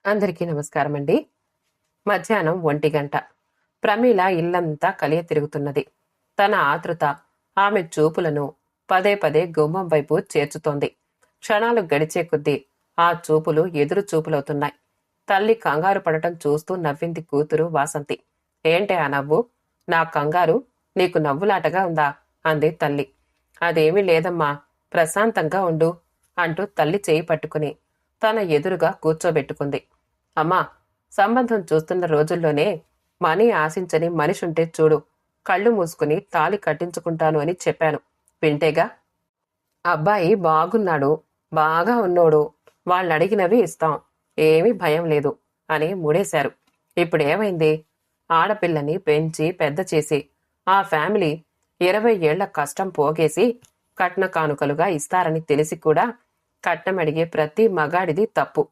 అందరికీ నమస్కారం అండి. మధ్యాహ్నం 1 గంట. ప్రమీల ఇల్లంతా కలియ తిరుగుతున్నది. తన ఆతృత ఆమె చూపులను పదే పదే గుమ్మం వైపు చేర్చుతోంది. క్షణాలు గడిచే కొద్దీ ఆ చూపులు ఎదురు చూపులవుతున్నాయి. తల్లి కంగారు పడటం చూస్తూ నవ్వింది కూతురు వాసంతి. ఏంటే ఆ నవ్వు? నా కంగారు నీకు నవ్వులాటగా ఉందా? అంది తల్లి. అదేమీ లేదమ్మా, ప్రశాంతంగా ఉండు అంటూ తల్లి చేయి పట్టుకుని తన ఎదురుగా కూర్చోబెట్టుకుంది. అమ్మా, సంబంధం చూస్తున్న రోజుల్లోనే మనీ ఆశించని మనిషుంటే చూడు, కళ్ళు మూసుకుని తాళి కట్టించుకుంటాను అని చెప్పాను. వింటేగా? అబ్బాయి బాగున్నాడు, బాగా ఉన్నోడు, వాళ్ళడిగినవి ఇస్తాం, ఏమీ భయం లేదు అని ముడేశారు. ఇప్పుడేమైంది? ఆడపిల్లని పెంచి పెద్ద చేసి ఆ ఫ్యామిలీ 20 ఏళ్ల కష్టం పోగేసి కట్న కానుకలుగా ఇస్తారని తెలిసి కూడా కట్నం అడిగే ప్రతి మగాడిది తప్పు.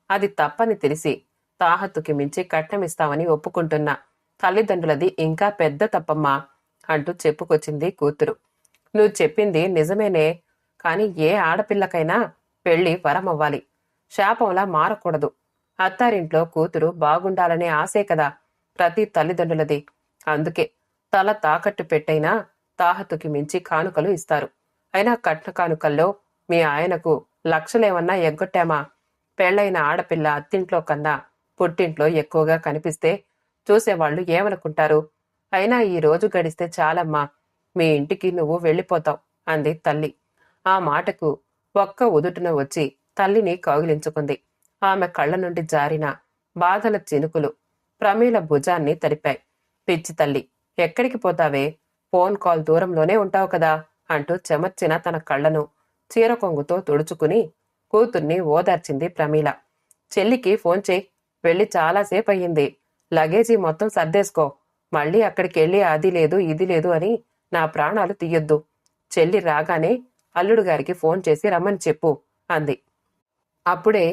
అది తప్పని తెలిసి తాహత్తుకి మించి కట్నమిస్తామని ఒప్పుకుంటున్నా తల్లిదండ్రులది ఇంకా పెద్ద తప్పమ్మా అంటూ చెప్పుకొచ్చింది కూతురు. నువ్వు చెప్పింది నిజమేనే, కాని ఏ ఆడపిల్లకైనా పెళ్లి వరమవ్వాలి, శాపంలా మారకూడదు. అత్తారింట్లో కూతురు బాగుండాలనే ఆశే కదా ప్రతి తల్లిదండ్రులది. అందుకే తల తాకట్టు పెట్టైనా తాహతుకి మించి కానుకలు ఇస్తారు. అయినా కట్న కానుకల్లో మీ ఆయనకు లక్షలేమన్నా ఎగ్గొట్టామా? పెళ్లైన ఆడపిల్ల అత్తింట్లో కన్నా పుట్టింట్లో ఎక్కువగా కనిపిస్తే చూసేవాళ్లు ఏమనుకుంటారు? అయినా ఈ రోజు గడిస్తే చాలమ్మా, మీ ఇంటికి నువ్వు వెళ్ళిపోతావు అంది తల్లి. ఆ మాటకు ఒక్క ఉదుటున వచ్చి తల్లిని కౌగిలించుకుంది. ఆమె కళ్ళ నుండి జారిన బాధల చినుకులు ప్రమీల భుజాన్ని తడిపాయి. పిచ్చి తల్లి, ఎక్కడికి పోతావే? ఫోన్ కాల్ దూరంలోనే ఉంటావు కదా అంటూ చెమర్చిన తన కళ్లను చీరకొంగుతో తుడుచుకుని కూతుర్ని ఓదార్చింది ప్రమీల. చెల్లికి ఫోన్ చేయి, వెళ్ళి చాలాసేపు అయ్యింది, లగేజీ మొత్తం సర్దేసుకో, మళ్ళీ అక్కడికెళ్ళి అది లేదు ఇది లేదు అని నా ప్రాణాలు తీయొద్దు. చెల్లి రాగానే అల్లుడు గారికి ఫోన్ చేసి రమ్మని చెప్పు అంది. అప్పుడే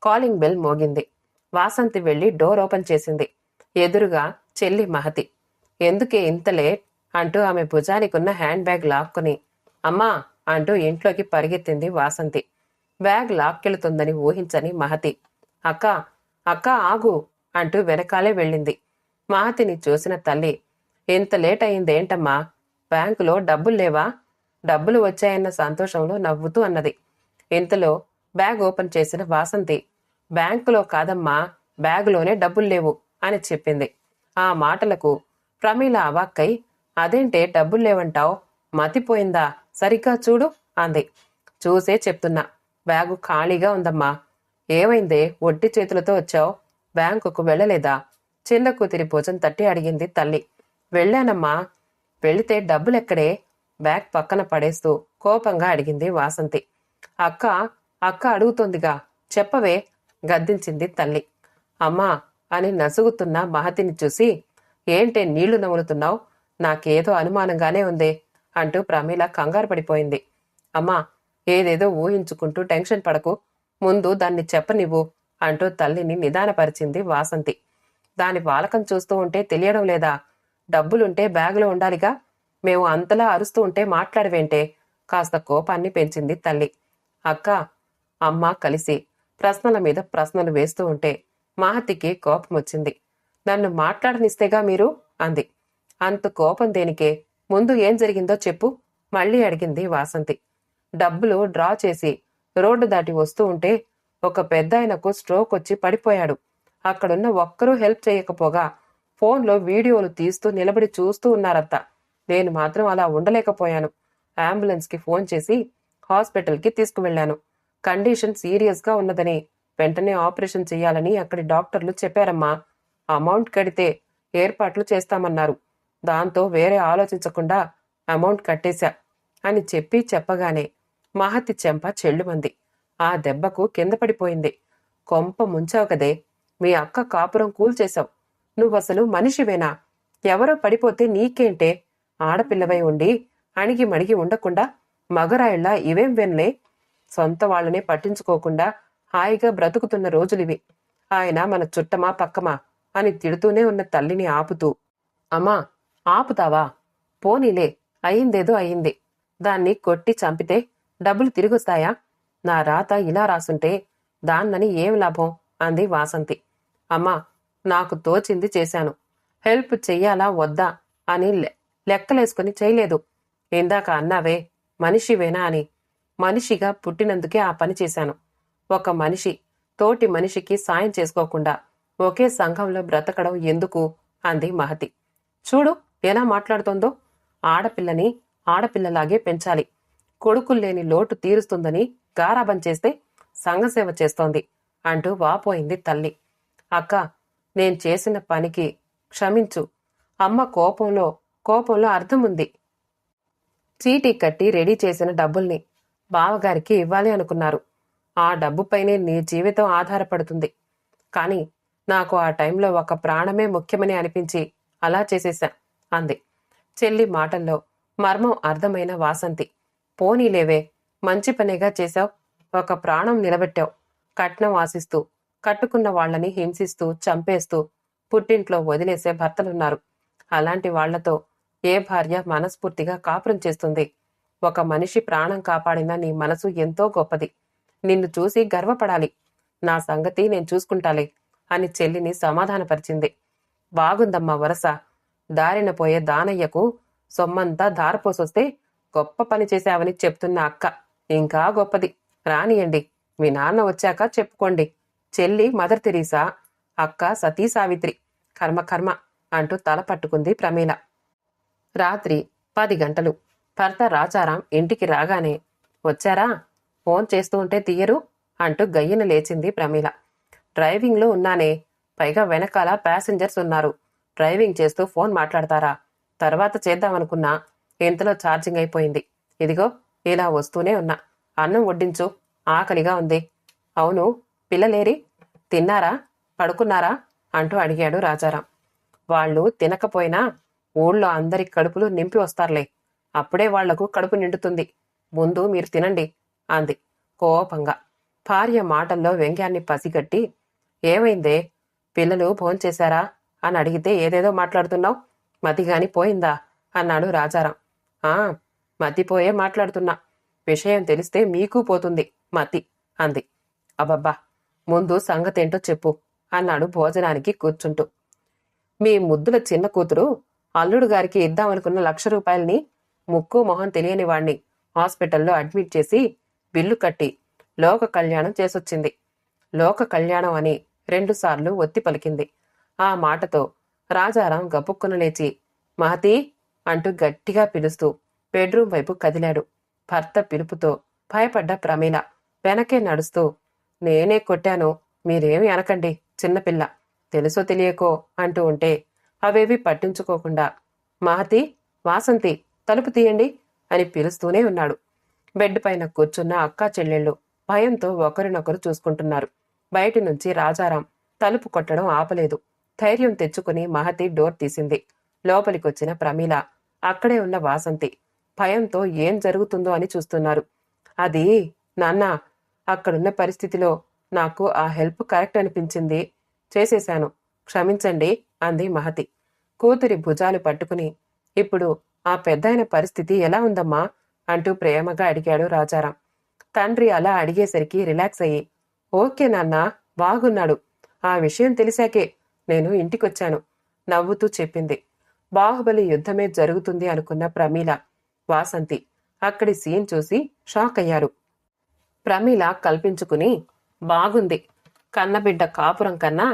కాలింగ్ బెల్ మోగింది. వాసంతి వెళ్లి డోర్ ఓపెన్ చేసింది. ఎదురుగా చెల్లి మహతి. ఎందుకే ఇంత లేట్ అంటూ ఆమె భుజానికున్న హ్యాండ్ బ్యాగ్ లాక్కుని అమ్మా అంటూ ఇంట్లోకి పరిగెత్తింది వాసంతి. బ్యాగ్ లాక్కెళుతుందని ఊహించని మహతి అక్క అక్క ఆగు అంటూ వెనకాలే వెళ్ళింది. మహతిని చూసిన తల్లి, ఇంత లేట్ అయిందేంటమ్మా? బ్యాంకులో డబ్బుల్లేవా? డబ్బులు వచ్చాయన్న సంతోషంలో నవ్వుతూ అన్నది. ఇంతలో బ్యాగ్ ఓపెన్ చేసిన వాసంతి, బ్యాంకులో కాదమ్మా, బ్యాగులోనే డబ్బుల్లేవు అని చెప్పింది. ఆ మాటలకు ప్రమీల అవాక్కై, అదేంటే డబ్బుల్లేవంటావ్? మతిపోయిందా? సరిగ్గా చూడు అంది. చూసే చెప్తున్నా, బ్యాగు ఖాళీగా ఉందమ్మా. ఏమైందే, ఒట్టి చేతులతో వచ్చావు? బ్యాంకుకు వెళ్ళలేదా? చిన్న కూతురి భుజం తట్టి అడిగింది తల్లి. వెళ్ళానమ్మా. వెళితే డబ్బులెక్కడే? బ్యాగ్ పక్కన పడేస్తూ కోపంగా అడిగింది వాసంతి. అక్క అక్క అడుగుతోందిగా, చెప్పవే గద్దించింది తల్లి. అమ్మా అని నసుగుతున్న మహతిని చూసి, ఏంటే నీళ్లు నములుతున్నావు? నాకేదో అనుమానంగానే ఉందే అంటూ ప్రమీల కంగారు పడిపోయింది. అమ్మా, ఏదేదో ఊహించుకుంటూ టెన్షన్ పడకు, ముందు దాన్ని చెప్పనివ్వు అంటూ తల్లిని నిదానపరిచింది వాసంతి. దాని వాలకం చూస్తూ ఉంటే తెలియడం లేదా? డబ్బులుంటే బ్యాగులో ఉండాలిగా. మేము అంతలా అరుస్తూ ఉంటే మాట్లాడవేంటే? కాస్త కోపాన్ని పెంచింది తల్లి. అక్క అమ్మ కలిసి ప్రశ్నల మీద ప్రశ్నలు వేస్తూ ఉంటే మహతికి కోపం వచ్చింది. నన్ను మాట్లాడనిస్తేగా మీరు అంది. అంత కోపం దేనికే? ముందు ఏం జరిగిందో చెప్పు మళ్ళీ అడిగింది వాసంతి. డబ్బులు డ్రా చేసి రోడ్డు దాటి వస్తూ ఉంటే ఒక పెద్దాయనకు స్ట్రోక్ వచ్చి పడిపోయాడు. అక్కడున్న ఒక్కరూ హెల్ప్ చేయకపోగా ఫోన్లో వీడియోలు తీస్తూ నిలబడి చూస్తూ ఉన్నారంతా. నేను మాత్రం అలా ఉండలేకపోయాను. అంబులెన్స్కి ఫోన్ చేసి హాస్పిటల్కి తీసుకువెళ్లాను. కండిషన్ సీరియస్గా ఉన్నదని, వెంటనే ఆపరేషన్ చెయ్యాలని అక్కడి డాక్టర్లు చెప్పారమ్మా. అమౌంట్ కడితే ఏర్పాట్లు చేస్తామన్నారు. దాంతో వేరే ఆలోచించకుండా అమౌంట్ కట్టేశా అని చెప్పగానే మహతి చెంప చెల్లుమంది. ఆ దెబ్బకు కింద పడిపోయింది. కొంప ముంచావు కదే, మీ అక్క కాపురం కూల్చేశావు. నువ్వసలు మనిషివేనా? ఎవరో పడిపోతే నీకేంటే? ఆడపిల్లవై ఉండి అణిగి మణిగి ఉండకుండా మగరాయిళ్లా ఇవేం వెన్లే? సొంత వాళ్ళనే పట్టించుకోకుండా హాయిగా బ్రతుకుతున్న రోజులివి. ఆయన మన చుట్టమా పక్కమా అని తిడుతూనే ఉన్న తల్లిని ఆపుతూ, అమ్మా ఆపుతావా? పోనీలే, అయిందేదో అయింది. దాన్ని కొట్టి చంపితే డబ్బులు తిరిగొస్తాయా? నా రాత ఇలా రాసుంటే దాన్నని ఏం లాభం అంది వాసంతి. అమ్మా, నాకు తోచింది చేశాను. హెల్ప్ చెయ్యాలా వద్దా అని లెక్కలేసుకుని చేయలేదు. ఇందాక అన్నావే మనిషివేనా అని, మనిషిగా పుట్టినందుకే ఆ పని చేశాను. ఒక మనిషి తోటి మనిషికి సాయం చేసుకోకుండా ఒకే సంఘంలో బ్రతకడం ఎందుకు అంది మహతి. చూడు ఎలా మాట్లాడుతోందో. ఆడపిల్లని ఆడపిల్లలాగే పెంచాలి. కొడుకుల్లేని లోటు తీరుస్తుందని గారాబం చేస్తే సంఘసేవ చేస్తోంది అంటూ వాపోయింది తల్లి. అక్క, నేను చేసిన పనికి క్షమించు. అమ్మ కోపంలో అర్థముంది. చీటీ కట్టి రెడీ చేసిన డబ్బుల్ని బావగారికి ఇవ్వాలి అనుకున్నారు. ఆ డబ్బుపైనే నీ జీవితం ఆధారపడుతుంది. కాని నాకు ఆ టైంలో ఒక ప్రాణమే ముఖ్యమని అనిపించి అలా చేసేశా అంది. చెల్లి మాటల్లో మర్మం అర్థమైన వాసంతి, పోనీలేవే, మంచి పనిగా చేశావు. ఒక ప్రాణం నిలబెట్టావు. కట్నం ఆశిస్తూ కట్టుకున్న వాళ్లని హింసిస్తూ చంపేస్తూ పుట్టింట్లో వదిలేసే భర్తలున్నారు. అలాంటి వాళ్లతో ఏ భార్య మనస్ఫూర్తిగా కాపురం చేస్తుంది? ఒక మనిషి ప్రాణం కాపాడిన నీ మనసు ఎంతో గొప్పది. నిన్ను చూసి గర్వపడాలి. నా సంగతి నేను చూసుకుంటాలే అని చెల్లిని సమాధానపరిచింది. బాగుందమ్మా వరస. దారిన పోయే దానయ్యకు సొమ్మంతా ధారపోసొస్తే గొప్ప పని చేశావని చెప్తున్న అక్క ఇంకా గొప్పది. రానియండి, మీ నాన్న వచ్చాక చెప్పుకోండి. చెల్లి మదర్ తెరీసా, అక్క సతీ సావిత్రి. కర్మ అంటూ తల పట్టుకుంది ప్రమీల. రాత్రి 10 గంటలు. భర్త రాజారాం ఇంటికి రాగానే, వచ్చారా? ఫోన్ చేస్తూ ఉంటే తీయరు అంటూ గయ్యన లేచింది ప్రమీల. డ్రైవింగ్లో ఉన్నానే, పైగా వెనకాల ప్యాసింజర్స్ ఉన్నారు. డ్రైవింగ్ చేస్తూ ఫోన్ మాట్లాడతారా? తర్వాత చేద్దామనుకున్నా, ఇంతలో ఛార్జింగ్ అయిపోయింది. ఇదిగో ఇలా వస్తూనే ఉన్నా. అన్నం వడ్డించు, ఆకలిగా ఉంది. అవును, పిల్లలేరి? తిన్నారా? పడుకున్నారా అంటూ అడిగాడు రాజారాం. వాళ్ళు తినకపోయినా ఊళ్ళో అందరి కడుపులు నింపి వస్తారులే. అప్పుడే వాళ్లకు కడుపు నిండుతుంది. ముందు మీరు తినండి అంది కోపంగా. భార్య మాటల్లో వ్యంగ్యాన్ని పసిగట్టి, ఏమైందే, పిల్లలు భోంచేశారా అని అడిగితే ఏదేదో మాట్లాడుతున్నావు, మతిగాని పోయిందా అన్నాడు రాజారాం. ఆ, మతిపోయే మాట్లాడుతున్నా. విషయం తెలిస్తే మీకు పోతుంది మతి అంది. అబ్బబ్బా, ముందు సంగతేంటో చెప్పు అన్నాడు భోజనానికి కూర్చుంటూ. మీ ముద్దుల చిన్న కూతురు అల్లుడు గారికి ఇద్దామనుకున్న ₹1,00,000 ముక్కు మొహం తెలియని వాణ్ణి హాస్పిటల్లో అడ్మిట్ చేసి బిల్లు కట్టి లోక కళ్యాణం చేసొచ్చింది. లోక కళ్యాణం అని 2 సార్లు ఒత్తి పలికింది. ఆ మాటతో రాజారాం గబుక్కున లేచి మహతీ అంటూ గట్టిగా పిలుస్తూ బెడ్రూం వైపు కదిలాడు. భర్త పిలుపుతో భయపడ్డ ప్రమీల వెనకే నడుస్తూ, నేనే కొట్టాను, మీరేమి అనకండి, చిన్నపిల్ల, తెలుసో తెలియకో అంటూ ఉంటే అవేవి పట్టించుకోకుండా, మహతి, వాసంతి, తలుపు తీయండి అని పిలుస్తూనే ఉన్నాడు. బెడ్ పైన కూర్చున్న అక్కా చెల్లెళ్ళు భయంతో ఒకరినొకరు చూసుకుంటున్నారు. బయటి నుంచి రాజారాం తలుపు కొట్టడం ఆపలేదు. ధైర్యం తెచ్చుకుని మహతి డోర్ తీసింది. లోపలికొచ్చిన ప్రమీల, అక్కడే ఉన్న వాసంతి భయంతో ఏం జరుగుతుందో అని చూస్తున్నారు. అది నాన్న, అక్కడున్న పరిస్థితిలో నాకు ఆ హెల్ప్ కరెక్ట్ అనిపించింది, చేసేశాను, క్షమించండి అంది మహతి. కూతురి భుజాలు పట్టుకుని, ఇప్పుడు ఆ పెద్దాయన పరిస్థితి ఎలా ఉందమ్మా అంటూ ప్రేమగా అడిగాడు రాజారాం. తండ్రి అలా అడిగేసరికి రిలాక్స్ అయ్యి, ఓకే నాన్న, బాగున్నాడు. ఆ విషయం తెలిసాకే నేను ఇంటికొచ్చాను నవ్వుతూ చెప్పింది. బాహుబలి యుద్ధమే జరుగుతుంది అనుకున్న ప్రమీల, వాసంతి అక్కడి సీన్ చూసి షాక్ అయ్యారు. ప్రమీల కల్పించుకుని, బాగుంది, కన్నబిడ్డ కాపురం కన్నా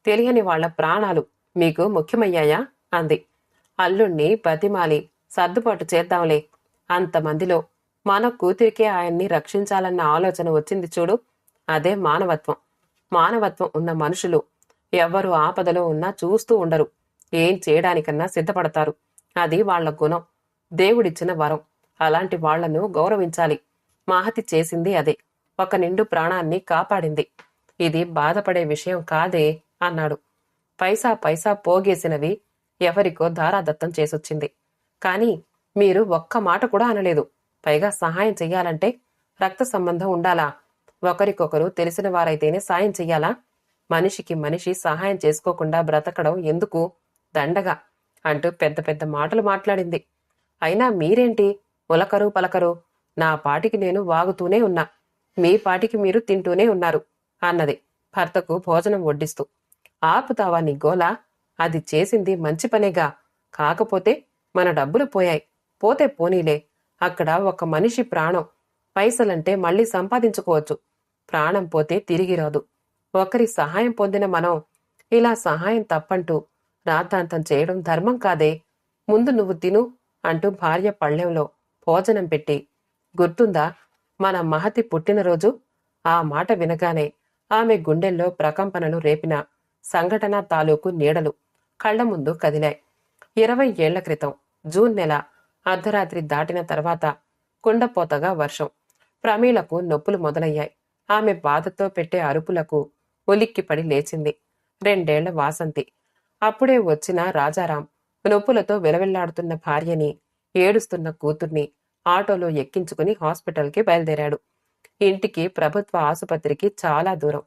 తెలియని వాళ్ల ప్రాణాలు మీకు ముఖ్యమయ్యాయా అంది. అల్లుణ్ణి బతిమాలి సర్దుబాటు చేద్దాంలే. అంతమందిలో మన కూతురికే ఆయన్ని రక్షించాలన్న ఆలోచన వచ్చింది చూడు, అదే మానవత్వం. మానవత్వం ఉన్న మనుషులు ఎవ్వరు ఆపదలో ఉన్నా చూస్తూ ఉండరు. ఏం చేయడానికన్నా సిద్ధపడతారు. అది వాళ్ల గుణం, దేవుడిచ్చిన వరం. అలాంటి వాళ్లను గౌరవించాలి. మహతి చేసింది అదే. ఒక నిండు ప్రాణాన్ని కాపాడింది. ఇది బాధపడే విషయం కాదే అన్నాడు. పైసా పోగేసినవి ఎవరికో ధారాదత్తం చేసొచ్చింది. కాని మీరు ఒక్క మాట కూడా అనలేదు. పైగా సహాయం చెయ్యాలంటే రక్త సంబంధం ఉండాలా? ఒకరికొకరు తెలిసిన వారైతేనే సాయం చెయ్యాలా? మనిషికి మనిషి సహాయం చేసుకోకుండా బ్రతకడం ఎందుకు? దండగా అంటూ పెద్ద పెద్ద మాటలు మాట్లాడింది. అయినా మీరేంటి ఉలకరు పలకరు? నా పాటికి నేను వాగుతూనే ఉన్నా, మీ పాటికి మీరు తింటూనే ఉన్నారు అన్నది. భర్తకు భోజనం వడ్డిస్తూ. ఆపుతావా నీ గోల? అది చేసింది మంచి పనేగా. కాకపోతే మన డబ్బులు పోయాయి. పోతే పోనీలే. అక్కడ ఒక మనిషి ప్రాణం. పైసలంటే మళ్ళీ సంపాదించుకోవచ్చు. ప్రాణం పోతే తిరిగి రాదు. ఒకరి సహాయం పొందిన మనం ఇలా సహాయం తప్పంటూ రాద్ధాంతం చేయడం ధర్మం కాదే. ముందు నువ్వు తిను అంటూ భార్య పళ్ళెంలో భోజనం పెట్టి, గుర్తుందా మన మహతి పుట్టినరోజు? ఆ మాట వినగానే ఆమె గుండెల్లో ప్రకంపనలు రేపిన సంఘటన తాలూకు నీడలు కళ్ల ముందు కదిలాయి. 20 ఏళ్ల క్రితం జూన్ నెల అర్ధరాత్రి దాటిన తర్వాత కుండపోతగా వర్షం. ప్రమీలకు నొప్పులు మొదలయ్యాయి. ఆమె బాధతో పెట్టే అరుపులకు ఉలిక్కిపడి లేచింది. 2 ఏళ్ల వాసంతి. అప్పుడే వచ్చిన రాజారాం నొప్పులతో విలవిల్లాడుతున్న భార్యని, ఏడుస్తున్న కూతుర్ని ఆటోలో ఎక్కించుకుని హాస్పిటల్కి బయలుదేరాడు. ఇంటికి ప్రభుత్వ ఆసుపత్రికి చాలా దూరం.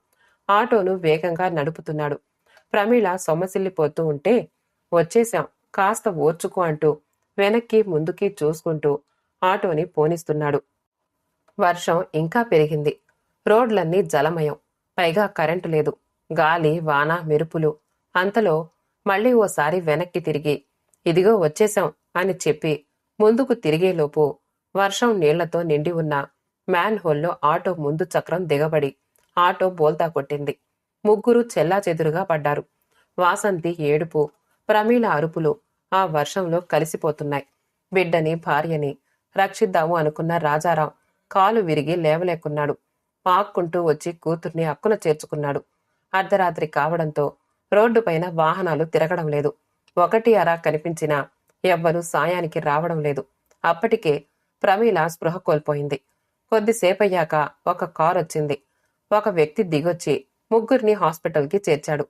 ఆటోను వేగంగా నడుపుతున్నాడు. ప్రమీళ సొమ్మసిల్లిపోతూ ఉంటే, వచ్చేశాం, కాస్త ఓర్చుకో అంటూ వెనక్కి ముందుకి చూసుకుంటూ ఆటోని పోనిస్తున్నాడు. వర్షం ఇంకా పెరిగింది. రోడ్లన్నీ జలమయం. పైగా కరెంటు లేదు. గాలి, వాన, మెరుపులు. అంతలో మళ్ళీ ఓసారి వెనక్కి తిరిగి, ఇదిగో వచ్చేశాం అని చెప్పి ముందుకు తిరిగేలోపు వర్షం నీళ్లతో నిండి ఉన్న మ్యాన్ హోల్లో ఆటో ముందు చక్రం దిగబడి ఆటో బోల్తా కొట్టింది. ముగ్గురు చెల్లాచెదురుగా పడ్డారు. వాసంతి ఏడుపు, ప్రమీల అరుపులు ఆ వర్షంలో కలిసిపోతున్నాయి. బిడ్డని, భార్యని రక్షిద్దాము అనుకున్న రాజారాం కాలు విరిగి లేవలేకున్నాడు. పాక్కుంటూ వచ్చి కూతుర్ని అక్కున చేర్చుకున్నాడు. అర్ధరాత్రి కావడంతో రోడ్డుపైన వాహనాలు తిరగడం లేదు. ఒకటి అరా కనిపించినా ఎవ్వరూ సాయానికి రావడం లేదు. అప్పటికే ప్రమీల స్పృహ కోల్పోయింది. కొద్దిసేపయ్యాక ఒక కారొచ్చింది. ఒక వ్యక్తి దిగొచ్చి ముగ్గురిని హాస్పిటల్కి చేర్చాడు.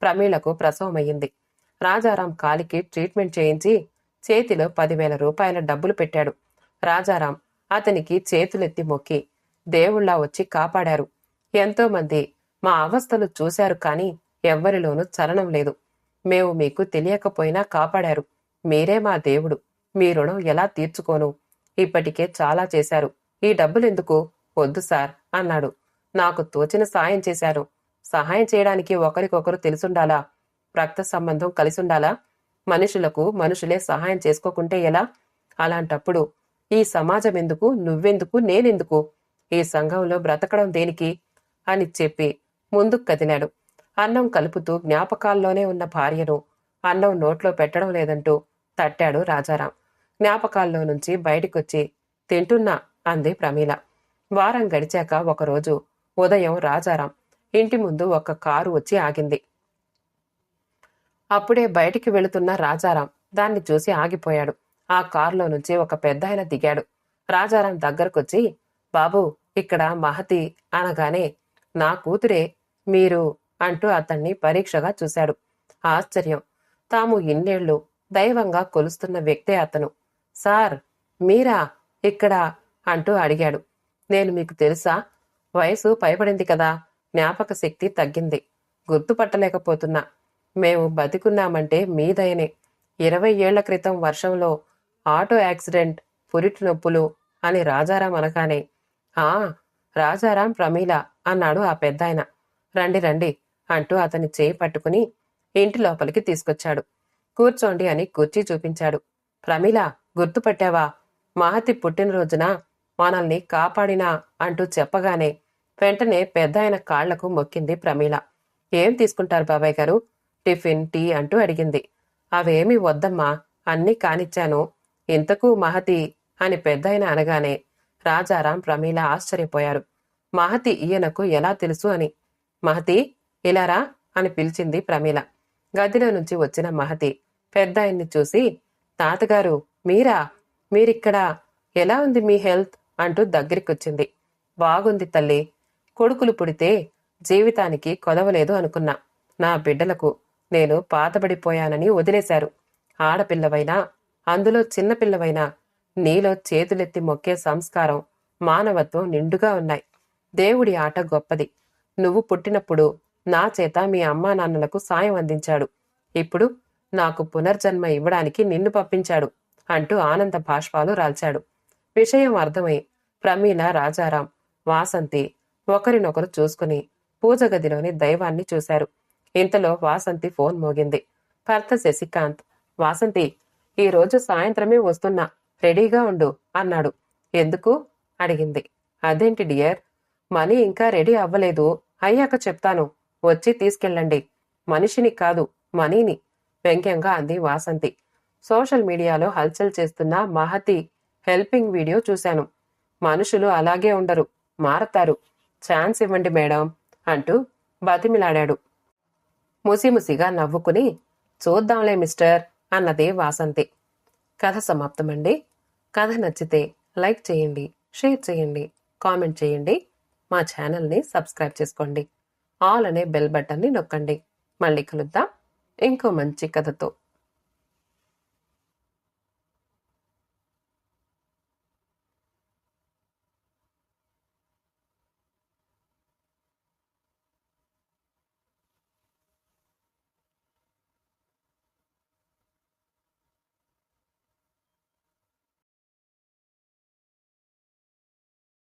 ప్రమీలకు ప్రసవమయ్యింది. రాజారాం కాలికి ట్రీట్మెంట్ చేయించి చేతిలో 10,000 రూపాయల డబ్బులు పెట్టాడు. రాజారాం అతనికి చేతులెత్తి మొక్కి, దేవుళ్లా వచ్చి కాపాడారు. ఎంతోమంది మా అవస్థలు చూశారు కాని ఎవ్వరిలోనూ చలనం లేదు. మేము మీకు తెలియకపోయినా కాపాడారు. మీరే మా దేవుడు. మీ రుణం ఎలా తీర్చుకోను? ఇప్పటికే చాలా చేశారు. ఈ డబ్బులెందుకు? వద్దు సార్ అన్నాడు. నాకు తోచిన సాయం చేశారు. సహాయం చేయడానికి ఒకరికొకరు తెలుసుండాలా? రక్త సంబంధం కలిసుండాలా? మనుషులకు మనుషులే సహాయం చేసుకోకుంటే ఎలా? అలాంటప్పుడు ఈ సమాజం ఎందుకు? నువ్వెందుకు? నేనెందుకు? ఈ సంఘంలో బ్రతకడం దేనికి? అని చెప్పి ముందుకు కదిలాడు. అన్నం కలుపుతూ జ్ఞాపకాల్లోనే ఉన్న భార్యను అన్నం నోట్లో పెట్టడం లేదంటూ తట్టాడు రాజారాం. జ్ఞాపకాల్లో నుంచి బయటికొచ్చి, తింటున్నా అంది ప్రమీల. వారం గడిచాక ఒకరోజు ఉదయం రాజారాం ఇంటి ముందు ఒక కారు వచ్చి ఆగింది. అప్పుడే బయటికి వెళుతున్న రాజారాం దాన్ని చూసి ఆగిపోయాడు. ఆ కారులో నుంచి ఒక పెద్దాయన దిగాడు. రాజారాం దగ్గరకొచ్చి, బాబూ, ఇక్కడ మహతి అనగానే, నా కూతురే మీరు అంటూ అతన్ని పరీక్షగా చూశాడు. ఆశ్చర్యం. తాము ఇన్నేళ్లు దైవంగా కొలుస్తున్న వ్యక్తే అతను. సార్, మీరా ఇక్కడ అంటూ అడిగాడు. నేను మీకు తెలుసా? వయసు పైబడింది కదా, జ్ఞాపక శక్తి తగ్గింది. గుర్తుపట్టలేకపోతున్నా. మేము బతికున్నామంటే మీ దయనే. 20 ఏళ్ల క్రితం వర్షంలో ఆటో యాక్సిడెంట్, పురిటి నొప్పులు అని రాజారాం అనగానే, ఆ రాజారాం, ప్రమీల అన్నాడు ఆ పెద్దాయన. రండి రండి అంటూ అతని చేయి పట్టుకుని ఇంటి లోపలికి తీసుకొచ్చాడు. కూర్చోండి అని కుర్చీ చూపించాడు. ప్రమీల, గుర్తుపట్టావా? మహతి పుట్టినరోజున మనల్ని కాపాడినా అంటూ చెప్పగానే వెంటనే పెద్దాయన కాళ్లకు మొక్కింది ప్రమీల. ఏం తీసుకుంటారు బాబాయ్ గారు? టిఫిన్, టీ అంటూ అడిగింది. అవేమీ వద్దమ్మా, అన్నీ కానిచ్చాను. ఇంతకు మహతి అని పెద్దాయన అనగానే రాజారాం, ప్రమీల ఆశ్చర్యపోయారు. మహతి ఈయనకు ఎలా తెలుసు అని. మహతి, ఇలారా అని పిలిచింది ప్రమీల. గదిలో నుంచి వచ్చిన మహతి పెద్దాయన్ని చూసి, తాతగారు మీరా? మీరిక్కడ? ఎలా ఉంది మీ హెల్త్ అంటూ దగ్గరికొచ్చింది. బాగుంది తల్లి. కొడుకులు పుడితే జీవితానికి కొదవలేదు అనుకున్నా. నా బిడ్డలకు నేను పాతబడిపోయానని వదిలేశారు. ఆడపిల్లవైనా, అందులో చిన్నపిల్లవైనా నీలో చేతులెత్తి మొక్కే సంస్కారం, మానవత్వం నిండుగా ఉన్నాయి. దేవుడి ఆట గొప్పది. నువ్వు పుట్టినప్పుడు నా చేత మీ అమ్మా నాన్నలకు సాయం అందించాడు. ఇప్పుడు నాకు పునర్జన్మ ఇవ్వడానికి నిన్ను పంపించాడు అంటూ ఆనంద బాష్పాలు రాల్చాడు. విషయం అర్థమై ప్రమీల, రాజారాం, వాసంతి ఒకరినొకరు చూసుకుని పూజ గదిలోని దైవాన్ని చూశారు. ఇంతలో వాసంతి ఫోన్ మోగింది. భర్త శశికాంత్, వాసంతి, ఈ రోజు సాయంత్రమే వస్తున్నా, రెడీగా ఉండు అన్నాడు. ఎందుకు అడిగింది. అదేంటి డియర్, మనీ ఇంకా రెడీ అవ్వలేదు, అయ్యాక చెప్తాను, వచ్చి తీసుకెళ్ళండి. మనిషిని కాదు, మనీని, వ్యంగ్యంగా అంది వాసంతి. సోషల్ మీడియాలో హల్చల్ చేస్తున్న మహతి హెల్పింగ్ వీడియో చూశాను. మనుషులు అలాగే ఉండరు, మారతారు. ఛాన్స్ ఇవ్వండి మేడం అంటూ బతిమిలాడాడు. ముసిముసిగా నవ్వుకుని, చూద్దాంలే మిస్టర్ అన్నది వాసంతి. కథ సమాప్తమండి. కథ నచ్చితే లైక్ చేయండి, షేర్ చేయండి, కామెంట్ చేయండి. మా ఛానల్ని సబ్స్క్రైబ్ చేసుకోండి. ఆల్ అనే బెల్ బటన్ని నొక్కండి. మళ్ళీ కలుద్దాం ఇంకో మంచి కథతో.